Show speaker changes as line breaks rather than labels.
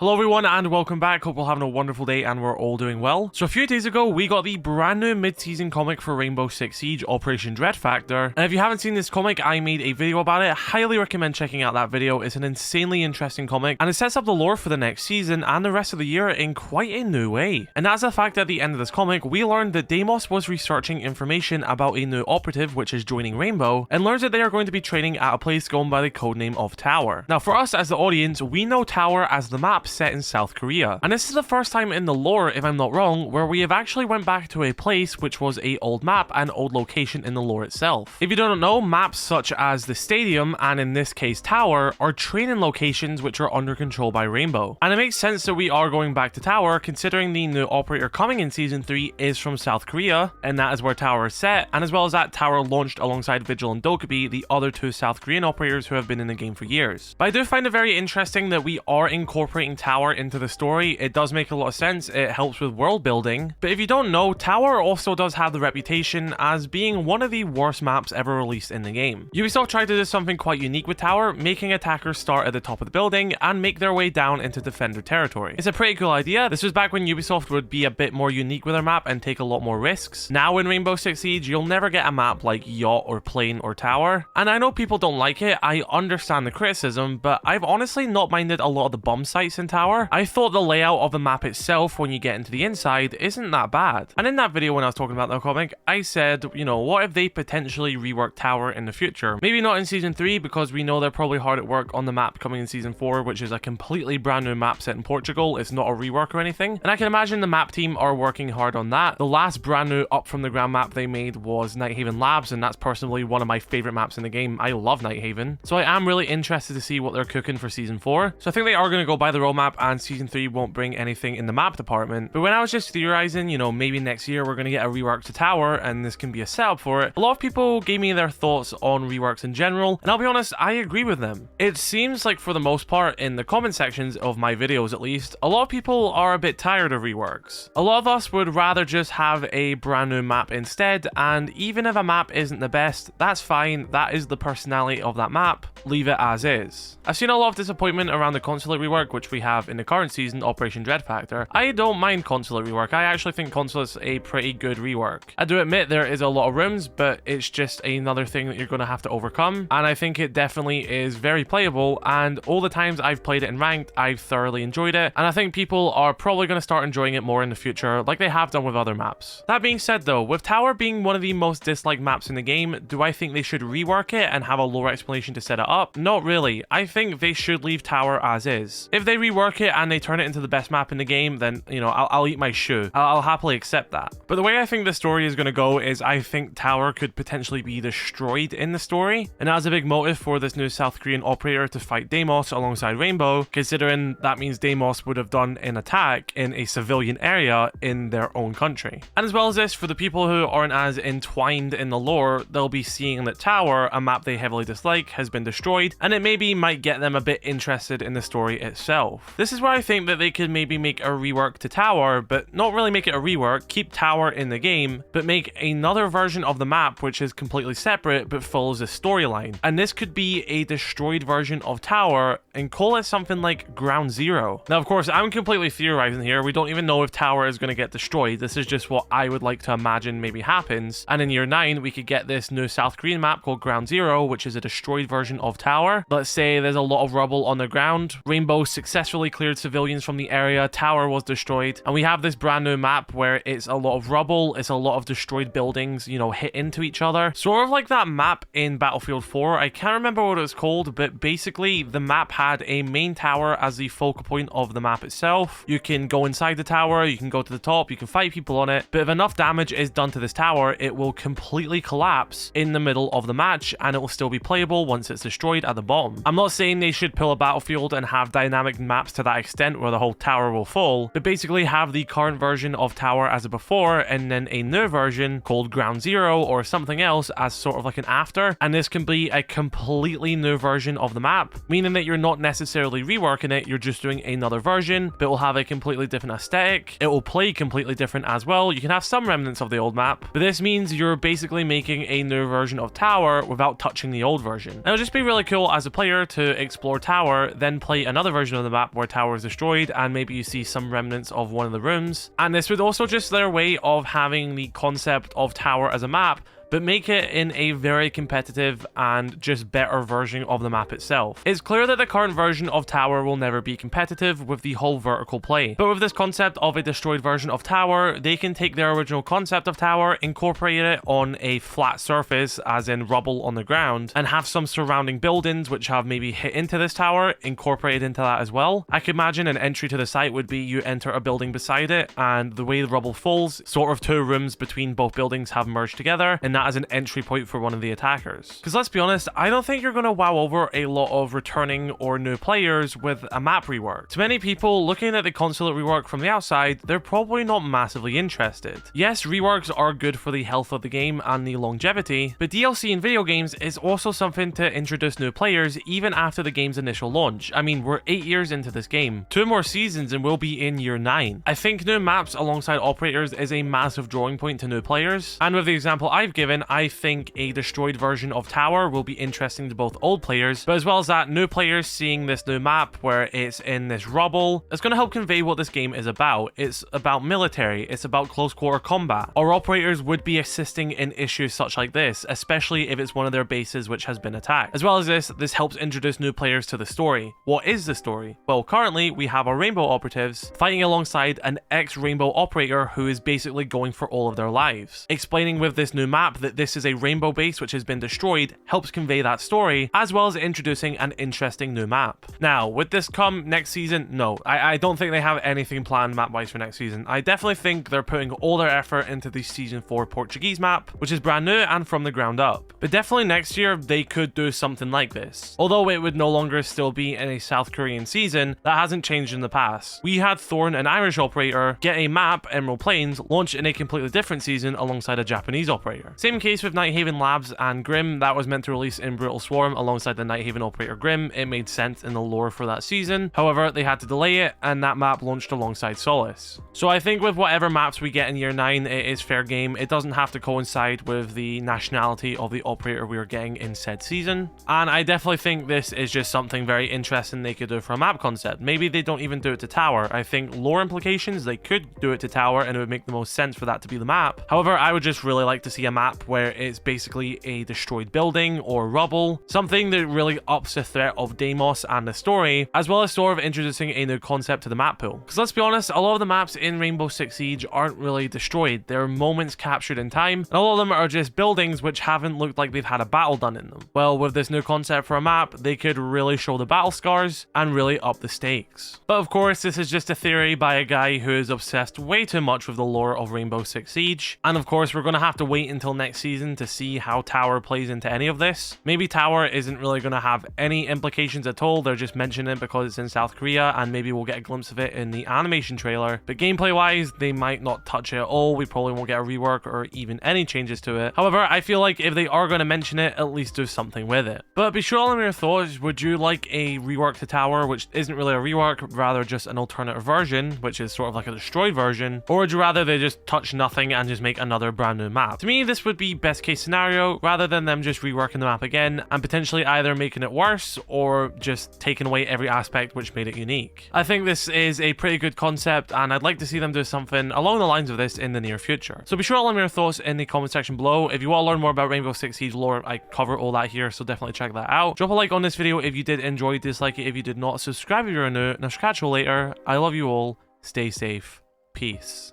Hello everyone and welcome back. Hope we're having a wonderful day and we're all doing well. So a few days ago we got the brand new mid-season comic for Rainbow Six Siege, Operation Dread Factor. And if you haven't seen this comic, I made a video about it. Highly recommend checking out that video. It's an insanely interesting comic and it sets up the lore for the next season and the rest of the year in quite a new way. And that's a fact at the end of this comic, we learned that Deimos was researching information about a new operative which is joining Rainbow and learns that they are going to be training at a place going by the codename of Tower. Now for us as the audience, we know Tower as the map set in South Korea. And this is the first time in the lore, if I'm not wrong, where we have actually went back to a place which was a old map and old location in the lore itself. If you don't know, maps such as the stadium, and in this case Tower, are training locations which are under control by Rainbow. And it makes sense that we are going back to Tower, considering the new operator coming in Season 3 is from South Korea, and that is where Tower is set, and as well as that, Tower launched alongside Vigil and Dokkaebi, the other two South Korean operators who have been in the game for years. But I do find it very interesting that we are incorporating Tower into the story. It does make a lot of sense, it helps with world building. But if you don't know, Tower also does have the reputation as being one of the worst maps ever released in the game. Ubisoft tried to do something quite unique with Tower, making attackers start at the top of the building and make their way down into defender territory. It's a pretty cool idea. This was back when Ubisoft would be a bit more unique with their map and take a lot more risks. Now in Rainbow Six Siege, you'll never get a map like Yacht or Plane or Tower. And I know people don't like it, I understand the criticism, but I've honestly not minded a lot of the bomb sites in Tower. I thought the layout of the map itself when you get into the inside isn't that bad. And in that video when I was talking about the comic, I said, you know, what if they potentially rework Tower in the future? Maybe not in Season 3 because we know they're probably hard at work on the map coming in Season 4, which is a completely brand new map set in Portugal. It's not a rework or anything. And I can imagine the map team are working hard on that. The last brand new up from the ground map they made was Nighthaven Labs, and that's personally one of my favorite maps in the game. I love Nighthaven. So I am really interested to see what they're cooking for Season 4. So I think they are going to go by the roadmap and Season 3 won't bring anything in the map department. But when I was just theorizing, you know, maybe next year we're going to get a rework to Tower and this can be a setup for it, a lot of people gave me their thoughts on reworks in general, and I'll be honest, I agree with them. It seems like for the most part, in the comment sections of my videos at least, a lot of people are a bit tired of reworks. A lot of us would rather just have a brand new map instead, and even if a map isn't the best, that's fine, that is the personality of that map, leave it as is. I've seen a lot of disappointment around the consulate rework, which we have in the current season, Operation Dread Factor. I don't mind consulate rework. I actually think consulate's a pretty good rework. I do admit there is a lot of rooms, but it's just another thing that you're going to have to overcome, and I think it definitely is very playable, and all the times I've played it in ranked, I've thoroughly enjoyed it, and I think people are probably going to start enjoying it more in the future, like they have done with other maps. That being said though, with Tower being one of the most disliked maps in the game, do I think they should rework it and have a lore explanation to set it up? Not really. I think they should leave Tower as is. If they rework it and they turn it into the best map in the game, then, you know, I'll eat my shoe. I'll happily accept that. But the way I think the story is going to go is I think Tower could potentially be destroyed in the story, and that's a big motive for this new South Korean operator to fight Deimos alongside Rainbow, considering that means Deimos would have done an attack in a civilian area in their own country. And as well as this, for the people who aren't as entwined in the lore, they'll be seeing that Tower, a map they heavily dislike, has been destroyed, and it maybe might get them a bit interested in the story itself. This is where I think that they could maybe make a rework to Tower, but not really make it a rework, keep Tower in the game, but make another version of the map which is completely separate but follows a storyline. And this could be a destroyed version of Tower and call it something like Ground Zero. Now of course I'm completely theorizing here, we don't even know if Tower is going to get destroyed, this is just what I would like to imagine maybe happens, and in year 9 we could get this new South Korean map called Ground Zero, which is a destroyed version of Tower. Let's say there's a lot of rubble on the ground, Rainbow successfully cleared civilians from the area, Tower was destroyed, and we have this brand new map where it's a lot of rubble, it's a lot of destroyed buildings, you know, hit into each other. Sort of like that map in Battlefield 4, I can't remember what it was called, but basically the map had a main tower as the focal point of the map itself. You can go inside the tower, you can go to the top, you can fight people on it, but if enough damage is done to this tower, it will completely collapse in the middle of the match, and it will still be playable once it's destroyed at the bottom. I'm not saying they should pull a Battlefield and have dynamic maps to that extent where the whole tower will fall, but basically have the current version of Tower as a before, and then a new version called Ground Zero or something else as sort of like an after, and this can be a completely new version of the map, meaning that you're not necessarily reworking it, you're just doing another version, but it will have a completely different aesthetic, it will play completely different as well, you can have some remnants of the old map, but this means you're basically making a new version of Tower without touching the old version. And it'll just be really cool as a player to explore Tower, then play another version of the map map where tower is destroyed, and maybe you see some remnants of one of the rooms. And this would also just their way of having the concept of tower as a map, but make it in a very competitive and just better version of the map itself. It's clear that the current version of Tower will never be competitive with the whole vertical play, but with this concept of a destroyed version of Tower, they can take their original concept of Tower, incorporate it on a flat surface, as in rubble on the ground, and have some surrounding buildings which have maybe hit into this tower, incorporated into that as well. I could imagine an entry to the site would be you enter a building beside it, and the way the rubble falls, sort of two rooms between both buildings have merged together, and that is an entry point for one of the attackers. Because let's be honest, I don't think you're going to wow over a lot of returning or new players with a map rework. To many people, looking at the consulate rework from the outside, they're probably not massively interested. Yes, reworks are good for the health of the game and the longevity, but DLC in video games is also something to introduce new players even after the game's initial launch. I mean, we're 8 years into this game, 2 more seasons and we'll be in year 9. I think new maps alongside operators is a massive drawing point to new players, and with the example I've given, I think a destroyed version of Tower will be interesting to both old players, but as well as that, new players seeing this new map where it's in this rubble, it's going to help convey what this game is about. It's about military, it's about close quarter combat. Our operators would be assisting in issues such like this, especially if it's one of their bases which has been attacked. As well as this helps introduce new players to the story. What is the story? Well, currently we have our Rainbow operatives fighting alongside an ex-Rainbow operator who is basically going for all of their lives. Explaining with this new map that this is a Rainbow base which has been destroyed helps convey that story, as well as introducing an interesting new map. Now, would this come next season? No, I don't think they have anything planned map-wise for next season. I definitely think they're putting all their effort into the Season 4 Portuguese map, which is brand new and from the ground up. But definitely next year, they could do something like this. Although it would no longer still be in a South Korean season, that hasn't changed in the past. We had Thorn, an Irish operator, get a map, Emerald Plains, launch in a completely different season alongside a Japanese operator. Same case with Nighthaven Labs and Grim, that was meant to release in Brutal Swarm alongside the Nighthaven operator Grim. It made sense in the lore for that season. However, they had to delay it, and that map launched alongside Solace. So I think with whatever maps we get in year 9, it is fair game. It doesn't have to coincide with the nationality of the operator we are getting in said season. And I definitely think this is just something very interesting they could do for a map concept. Maybe they don't even do it to Tower. I think lore implications, they could do it to Tower and it would make the most sense for that to be the map. However, I would just really like to see a map where it's basically a destroyed building or rubble, something that really ups the threat of Deimos and the story, as well as sort of introducing a new concept to the map pool. Because let's be honest, a lot of the maps in Rainbow Six Siege aren't really destroyed. They're moments captured in time, and a lot of them are just buildings which haven't looked like they've had a battle done in them. Well, with this new concept for a map, they could really show the battle scars and really up the stakes. But of course, this is just a theory by a guy who is obsessed way too much with the lore of Rainbow Six Siege, and of course, we're going to have to wait until next season to see how Tower plays into any of this. Maybe Tower isn't really going to have any implications at all, they're just mentioning it because it's in South Korea, and maybe we'll get a glimpse of it in the animation trailer. But gameplay wise, they might not touch it at all. We probably won't get a rework or even any changes to it. However, I feel like if they are going to mention it, at least do something with it. But be sure to let me know your thoughts. Would you like a rework to Tower, which isn't really a rework, rather just an alternative version, which is sort of like a destroyed version? Or would you rather they just touch nothing and just make another brand new map? To me, this would be best case scenario, rather than them just reworking the map again and potentially either making it worse or just taking away every aspect which made it unique. I think this is a pretty good concept, and I'd like to see them do something along the lines of this in the near future. So be sure to let me know your thoughts in the comment section below. If you want to learn more about Rainbow Six Siege lore, I cover all that here, so definitely check that out. Drop a like on this video if you did enjoy, dislike it if you did not, subscribe if you're new, and I'll catch you later. I love you all, stay safe, peace.